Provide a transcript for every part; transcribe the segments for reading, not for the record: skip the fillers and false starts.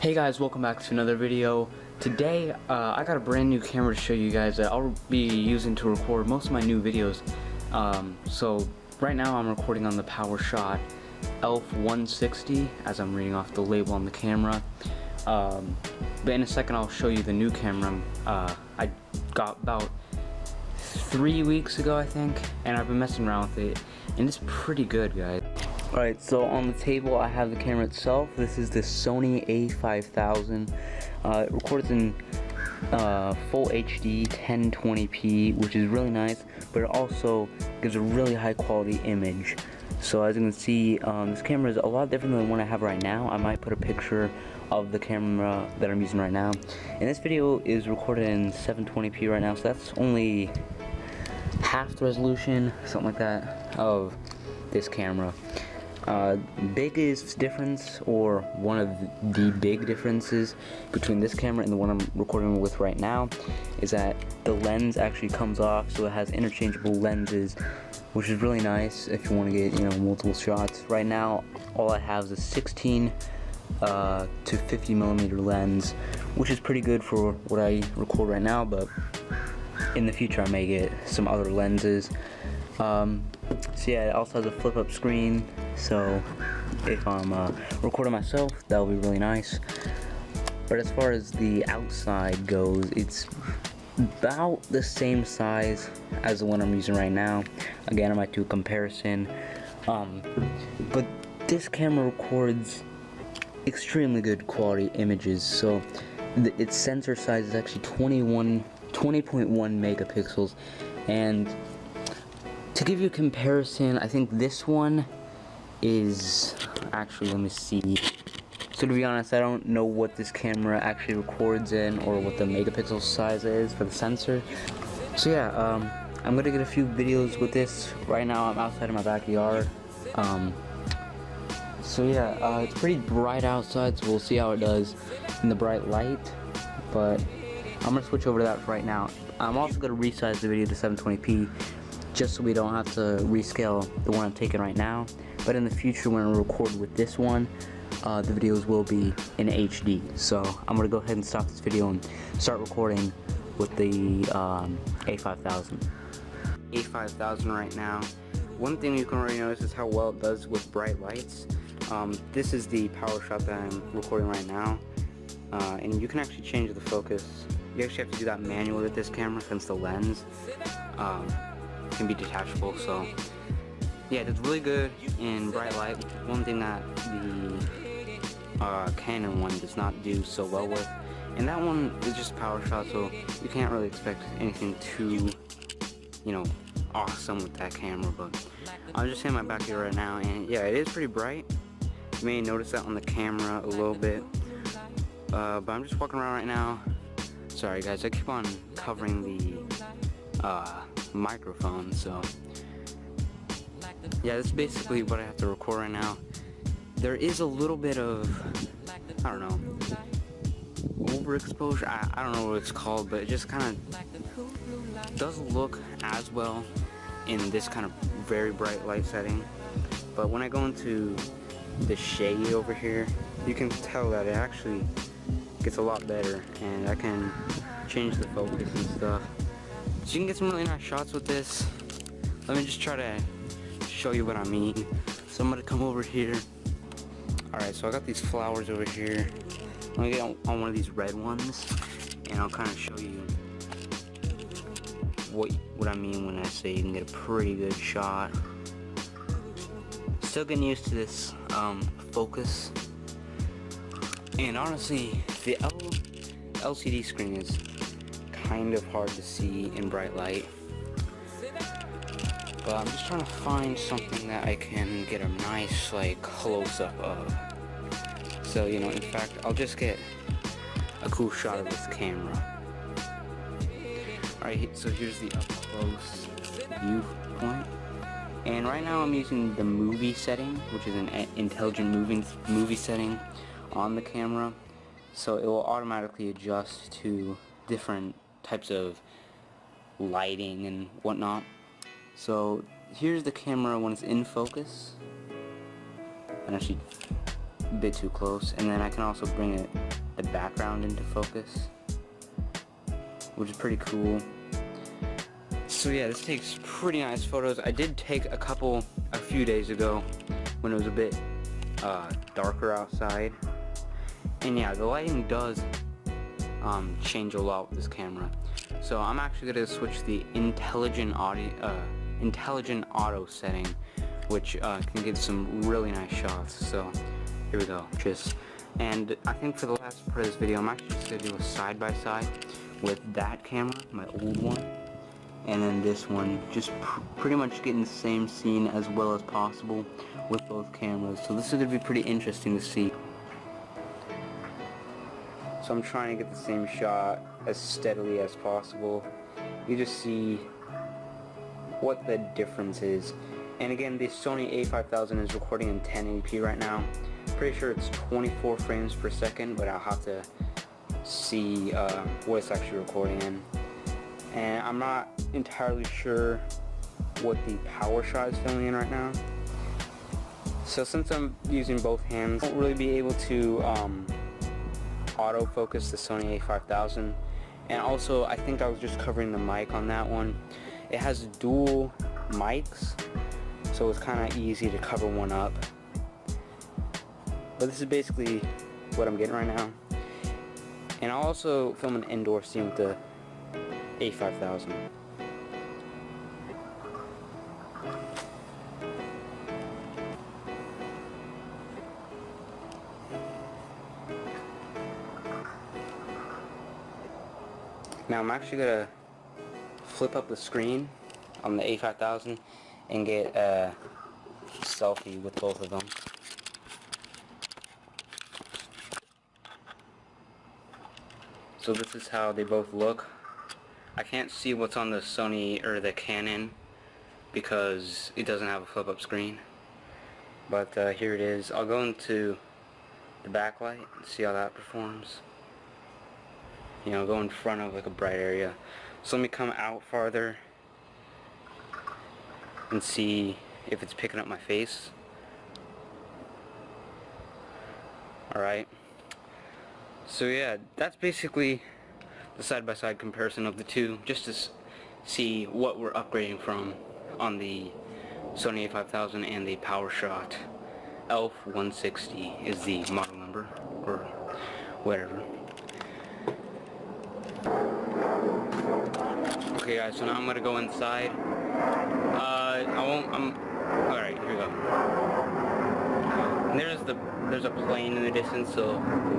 Hey guys, welcome back to another video. Today I got a brand new camera to show you guys that I'll be using to record most of my new videos. So right now I'm recording on the PowerShot elph 160 as I'm reading off the label on the camera. But in a second I'll show you the new camera I got about 3 weeks ago, I think, and I've been messing around with it and it's pretty good, guys. Alright, so on the table I have the camera itself. This is the Sony a5000. It records in full HD 1020p, which is really nice, but it also gives a really high quality image. So as you can see, this camera is a lot different than the one I have right now. I might put a picture of the camera that I'm using right now. And this video is recorded in 720p right now, so that's only half the resolution, something like that, of this camera. Biggest difference, or one of the big differences between this camera and the one I'm recording with right now, is that the lens actually comes off, so it has interchangeable lenses, which is really nice if you want to get, multiple shots. Right now all I have is a 16 to 50 millimeter lens, which is pretty good for what I record right now, but in the future I may get some other lenses. So yeah, it also has a flip up screen, so if I'm recording myself, that'll be really nice. But as far as the outside goes, it's about the same size as the one I'm using right now. Again, I might do a comparison, but this camera records extremely good quality images. So its sensor size is actually 20.1 megapixels, and to give you a comparison, I think this one is actually, let me see. So to be honest, I don't know what this camera actually records in or what the megapixel size is for the sensor. So yeah, I'm gonna get a few videos with this. Right now I'm outside of my backyard. So yeah, it's pretty bright outside, so we'll see how it does in the bright light. But I'm gonna switch over to that for right now. I'm also gonna resize the video to 720p. Just so we don't have to rescale the one I'm taking right now. But in the future, when I record with this one, the videos will be in HD. So I'm gonna go ahead and stop this video and start recording with the a5000. A5000 right now. One thing you can already notice is how well it does with bright lights. This is the PowerShot that I'm recording right now, and you can actually change the focus. You actually have to do that manually with this camera since the lens can be detachable. So yeah, it's really good in bright light. One thing that the Canon one does not do so well with, and that one is just PowerShot, so you can't really expect anything too awesome with that camera. But I'm just in my backyard right now, and yeah, it is pretty bright. You may notice that on the camera a little bit, but I'm just walking around right now. Sorry guys, I keep on covering the microphone, so yeah, that's basically what I have to record right now. There is a little bit of, I don't know, overexposure, I don't know what it's called, but it just kind of doesn't look as well in this kind of very bright light setting. But when I go into the shade over here, you can tell that it actually gets a lot better, and I can change the focus and stuff. So you can get some really nice shots with this. Let me just try to show you what I mean. So I'm gonna come over here. Alright, so I got these flowers over here. I'm gonna get on one of these red ones, and I'll kind of show you what I mean when I say you can get a pretty good shot. Still getting used to this focus. And honestly, the LCD screen is kind of hard to see in bright light, but I'm just trying to find something that I can get a nice close-up of. So in fact, I'll just get a cool shot of this camera. Alright, so here's the up-close viewpoint, and right now I'm using the movie setting, which is an intelligent movie setting on the camera, so it will automatically adjust to different types of lighting and whatnot. So here's the camera when it's in focus, and actually a bit too close. And then I can also bring the background into focus, which is pretty cool. So yeah, this takes pretty nice photos. I did take a few days ago when it was a bit darker outside. And yeah, the lighting does change a lot with this camera. So I'm actually gonna switch the intelligent auto setting, which can get some really nice shots. So here we go. And I think for the last part of this video, I'm actually just gonna do a side-by-side with that camera, my old one, and then this one, just pretty much getting the same scene as well as possible with both cameras. So this is gonna be pretty interesting to see. So I'm trying to get the same shot as steadily as possible. You just see what the difference is. And again, the Sony a5000 is recording in 1080p right now. Pretty sure it's 24 frames per second, but I'll have to see what it's actually recording in. And I'm not entirely sure what the PowerShot is filming in right now. So since I'm using both hands, I won't really be able to autofocus the Sony a5000. And also, I think I was just covering the mic on that one. It has dual mics, so it's kind of easy to cover one up. But this is basically what I'm getting right now. And I'll also film an indoor scene with the a5000. Now I'm actually gonna flip up the screen on the a5000 and get a selfie with both of them. So this is how they both look. I can't see what's on the Sony or the Canon because it doesn't have a flip up screen. But here it is. I'll go into the backlight and see how that performs. You know, go in front of like a bright area. So let me come out farther and see if it's picking up my face. Alright. So yeah, that's basically the side-by-side comparison of the two, just to see what we're upgrading from on the Sony a5000 and the PowerShot. elph 160 is the model number, or whatever. Okay guys, so now I'm gonna go inside. Alright, here we go. And there's a plane in the distance, so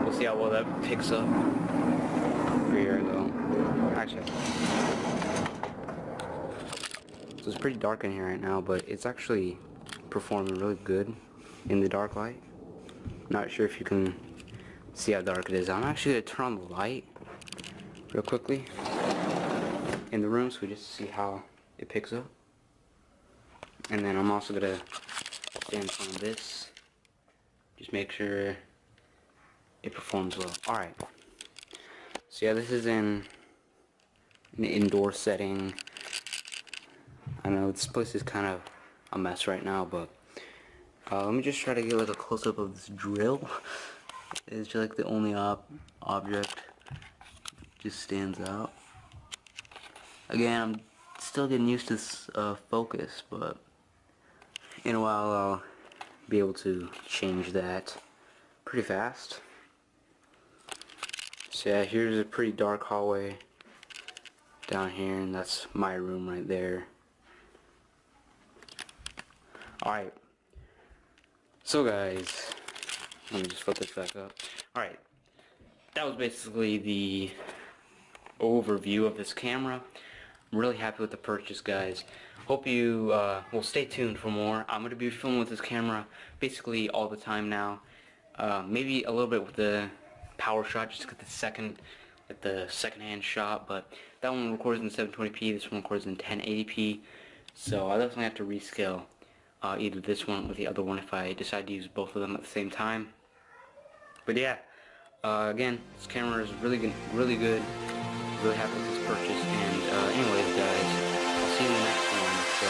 we'll see how well that picks up. Here we go. Actually, so it's pretty dark in here right now, but it's actually performing really good in the dark light. Not sure if you can see how dark it is. I'm actually gonna turn on the light real quickly in the room so we just see how it picks up. And then I'm also gonna stand in front of this, just make sure it performs well. Alright, so yeah, this is in an indoor setting. I know this place is kind of a mess right now, but let me just try to get like a close-up of this drill. It's just like the only object just stands out. Again, I'm still getting used to this focus, but in a while I'll be able to change that pretty fast. So yeah, here's a pretty dark hallway down here, and that's my room right there. Alright, so guys, let me just flip this back up. Alright, that was basically the overview of this camera. I'm really happy with the purchase, guys. Hope you will stay tuned for more. I'm going to be filming with this camera basically all the time now. Maybe a little bit with the PowerShot just to get the second-hand shot, but that one records in 720p, this one records in 1080p, so I definitely have to rescale either this one or the other one if I decide to use both of them at the same time. But yeah, again, this camera is really good. Really happy with this purchase, and anyways guys, I'll see you in the next one, so